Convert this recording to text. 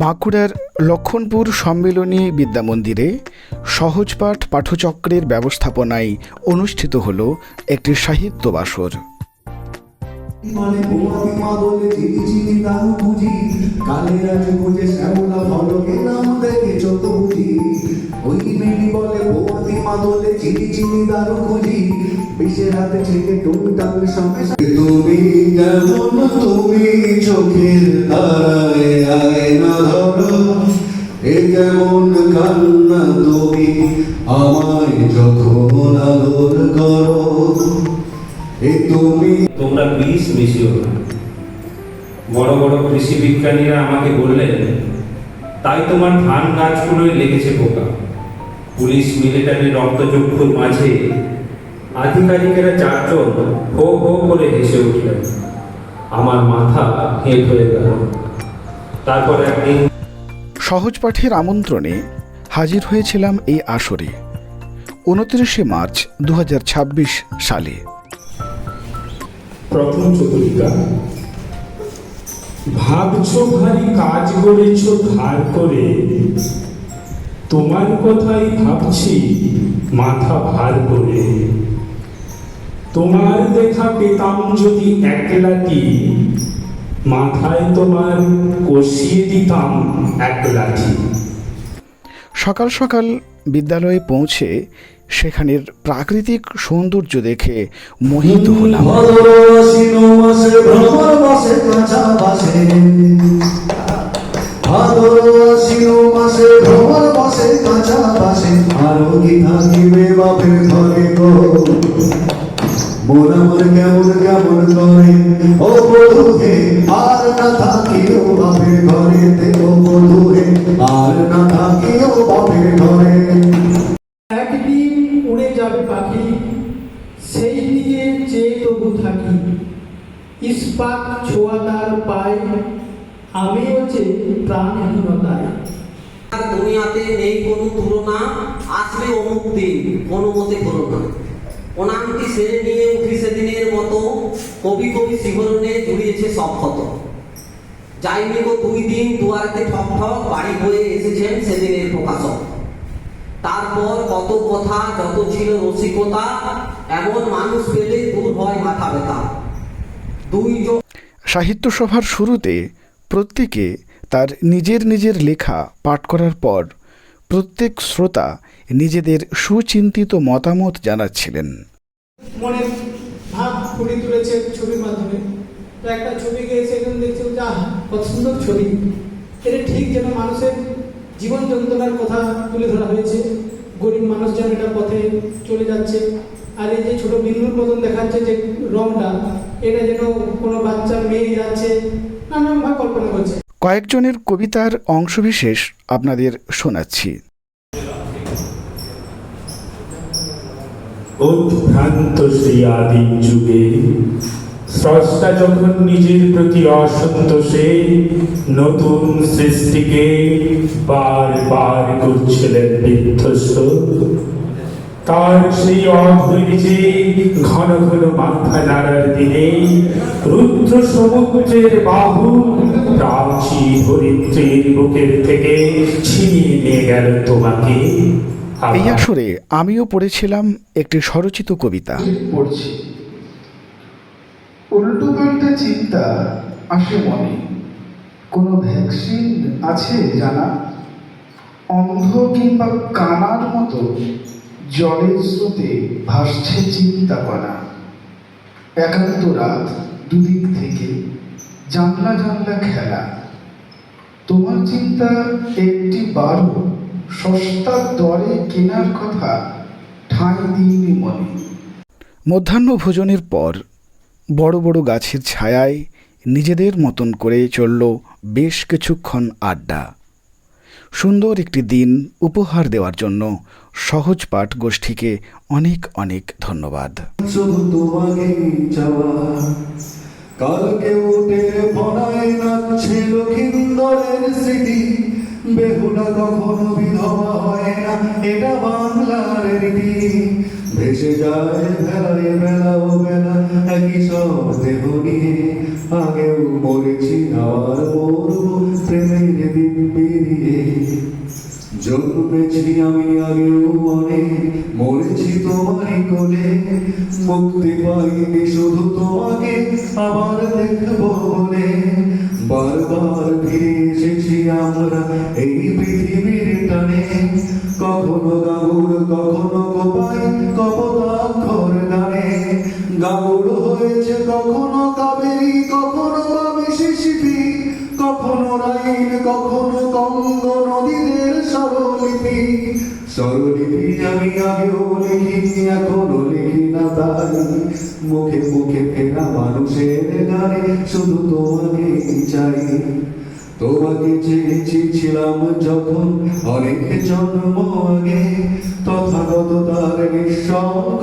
বাঁকুড়ার লক্ষণপুর সম্মিলনী বিদ্যামন্দিরে সহজপাঠ পাঠচক্রের ব্যবস্থাপনায় অনুষ্ঠিত হল একটি সাহিত্য বাসর। কেমন কান্না তুমি আমায় যখন আদর করো, তোমরা বিষ মিশিও না। বড় বড় কৃষি বিজ্ঞানীরা আমাকে বললেন, তাই তোমার ধান গাছগুলোই লেগেছে পোকা। পুলিশ মিলিটারি রক্তচক্ষুর মাঝে আধিকারিকেরা চারজন হো হো করে হেসে উঠলেন। আমার মাথা হেঁট হয়ে গেল। তারপর একদিন সহজপাঠের আমন্ত্রণে হাজির হয়েছিলাম এই আসরে 29 মার্চ 2026 সালে। প্রথম চতুরিকা। ভাবছ ভারী কাজ করেছ ধার করে, তোমার কথাই ভাবছি মাথা ভার করে। তোমার দেখা পেতাম যদি একলাটি, মাথায় তোমার কষিয়ে দিতাম এক লাঠি। সকাল সকাল বিদ্যালয়ে পৌঁছে সেখানের প্রাকৃতিক সৌন্দর্য দেখে মোহিত হলাম। কেমন কেমন করে ও বধূ হে, আর না থাকিও বাপের ঘরে, ও বধূ হে, আর না থাকিও বাপের ঘরে। একদিন উড়ে যাবে পাখি, সেই দিকে চেয়ে তবু থাকি। ইস্পাত ছোঁয়া তার পায়, আমিও যে প্রাণহীনতায়। দুনিয়াতে নেই কোনো তুলনা, আসবে অমুক দিন কোনো মতে করো না। অনাংটি সেরে নিয়ে উঠি সেদিনের মতো, কবি কবি শিহরণে জুড়িয়েছে সব ক্ষত। যাইনি গো 2 দিন দুয়ারেতে ঠক ঠক, বাড়ি হয়ে এসেছেন সেদিনের প্রকাশক। তারপর কত কথা, যত ছিল রসিকতা, এমন মানুষ পেলে দূর হয় মাথা ব্যথা। সাহিত্য সভার শুরুতে প্রত্যেকে তার নিজের নিজের লেখা পাঠ করার পর প্রত্যেক শ্রোতা নিজেদের সুচিন্তিত মতামত জানাচ্ছিলেন। মনে ভাব ফুটিয়ে তুলেছে ছবির মাধ্যমে। তো একটা ছবি গিয়েছে, এখন দেখছি যা কত সুন্দর ছবি। এটা ঠিক যেন মানুষের জীবন যন্ত্রণার কথা তুলে ধরা হয়েছে। গরিব মানুষ যেন এটা পথে চলে যাচ্ছে, আর এই যে ছোট বিন্দুর মতন দেখাচ্ছে যে রংটা, এটা যেন কোনো বাচ্চা মেয়ে যাচ্ছে, নানানভাবে কল্পনা করছে। কয়েকজনের কবিতার অংশবিশেষ আপনাদের শোনাচ্ছি। উদ্ভ্রান্ত সেই আদিম যুগে স্রষ্টা যখন নিজের প্রতি অসন্তোষে নতুন সৃষ্টিকে বারবার করছিলেন বিধ্বস্ত, তার সেই অধৈর্যে ঘন ঘন মাথা নাড়ার দিনে রুদ্র সমুদ্রের বাহু প্রাচী ধরিত্রীর বুকের থেকে ছিনিয়ে নিয়ে গেল তোমাকে। এই আসরে আমিও পড়েছিলাম একটি স্বরচিত কবিতা। পড়ছি, উল্টো পাল্টা চিন্তা আসে মনে, কোনো ভ্যাকসিন আছে জানা? অন্ধ কিংবা কানার মতো জলের স্রোতে ভাসছে চিন্তা করা। একান্ত রাত, দুদিক থেকে জানলা জানলা খেলা। তোমার চিন্তা একটি বারো সস্তার দরে কেনার কথা ঠাঁই দিইনি মনে। মধ্যাহ্ন ভোজনের পর বড় বড় গাছের ছায়ায় নিজেদের মতন করে চলল বেশ কিছুক্ষণ আড্ডা। সুন্দর একটি দিন উপহার দেওয়ার জন্য সহজপাঠ গোষ্ঠীকে অনেক অনেক ধন্যবাদ। কালকে উঠে ভরায় নাচছে লক্ষিন্দরের স্মৃতি, বেহুলা কখনো বিধবা হয় না, এটা বাংলার রীতি। ভেসে যায় বেলায় বেলা ও বেলা, একই সব দেহ নিয়ে। আগেও মরেছি, আবার মরব, প্রেমের দিব্যি জন্মেছি আমি আগেও অনেক, মরেছি তোমারই কোলে, মুক্তি পাইনি শুধু তোমাকে আবার দেখবো বলে। বারবার ফিরে এসেছি আমরা এই পৃথিবীর টানে, কখনো গাউর কখনো গোপাই কপোতাক্ষর গানে। গাউর হয়েছে কখনো কাবেরী কখনো বা মিসিসিপি, কখনো রাইন কখনো গঙ্গ নদীদের স্বরলিপি। স্বরলিপি আমি আগেও লিখি এখনো লিখি না তাই, মুখে মুখে ফেরা মানুষের গানে শুধু তোমাকে চাই। তোমাকে চেয়েছিলাম যখন অনেক জন্ম আগে, তথাগত তার নিঃসঙ্গ